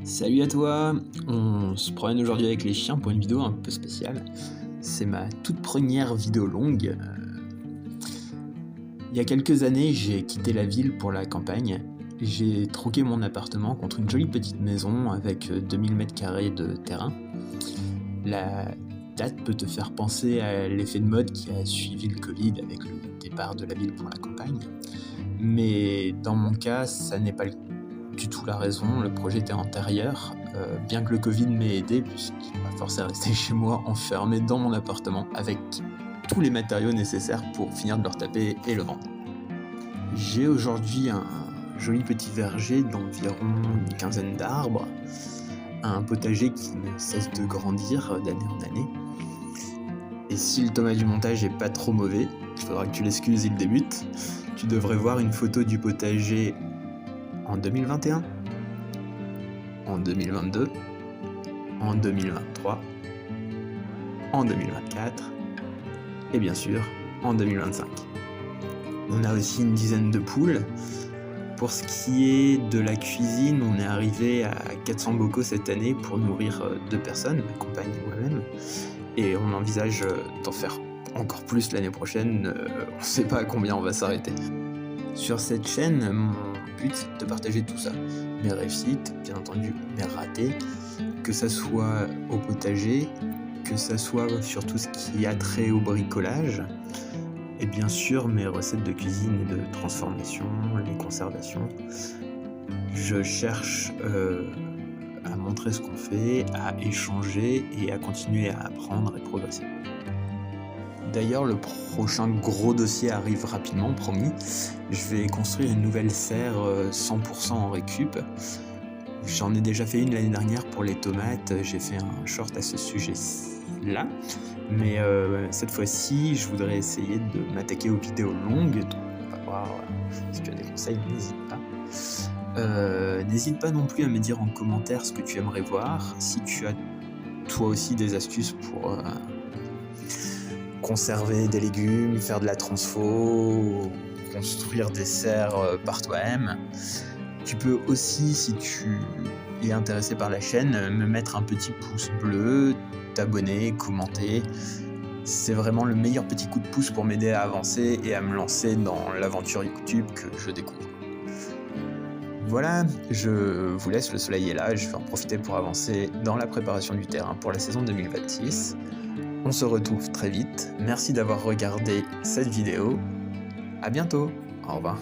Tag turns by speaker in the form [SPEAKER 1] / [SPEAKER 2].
[SPEAKER 1] Salut à toi. On se promène aujourd'hui avec les chiens pour une vidéo un peu spéciale. C'est ma toute première vidéo longue. Il y a quelques années, j'ai quitté la ville pour la campagne. J'ai troqué mon appartement contre une jolie petite maison avec 2000 m² de terrain. La date peut te faire penser à l'effet de mode qui a suivi le Covid avec le départ de la ville pour la campagne. Mais dans mon cas, ça n'est pas du tout la raison. Le projet était antérieur, bien que le Covid m'ait aidé puisqu'il m'a forcé à rester chez moi enfermé dans mon appartement avec tous les matériaux nécessaires pour finir de le retaper et le vendre. J'ai aujourd'hui un joli petit verger d'environ une quinzaine d'arbres, un potager qui ne cesse de grandir d'année en année. Et si le Thomas du montage est pas trop mauvais, il faudra que tu l'excuses, il débute, tu devrais voir une photo du potager en 2021, en 2022, en 2023, en 2024 et bien sûr en 2025. On a aussi une dizaine de poules. Pour ce qui est de la cuisine, on est arrivé à 400 bocaux cette année pour nourrir 2 personnes, ma compagne et moi-même, et on envisage d'en faire encore plus l'année prochaine. On ne sait pas à combien on va s'arrêter. Sur cette chaîne, mon but c'est de te partager tout ça, mes réussites, bien entendu mes ratés, que ça soit au potager, que ça soit sur tout ce qui a trait au bricolage, et bien sûr mes recettes de cuisine et de transformation, les conservations. Je cherche à montrer ce qu'on fait, à échanger et à continuer à apprendre et progresser. D'ailleurs, le prochain gros dossier arrive rapidement, promis. Je vais construire une nouvelle serre 100% en récup. J'en ai déjà fait une l'année dernière pour les tomates, j'ai fait un short à ce sujet-là. Mais cette fois-ci, je voudrais essayer de m'attaquer aux vidéos longues. Donc on va voir si tu as des conseils, n'hésite pas. N'hésite pas non plus à me dire en commentaire ce que tu aimerais voir. Si tu as toi aussi des astuces pour conserver des légumes, faire de la transfo, construire des serres par toi-même. Tu peux aussi, si tu es intéressé par la chaîne, me mettre un petit pouce bleu, t'abonner, commenter. C'est vraiment le meilleur petit coup de pouce pour m'aider à avancer et à me lancer dans l'aventure YouTube que je découvre. Voilà, je vous laisse, le soleil est là, je vais en profiter pour avancer dans la préparation du terrain pour la saison 2026. On se retrouve très vite, merci d'avoir regardé cette vidéo, à bientôt, au revoir.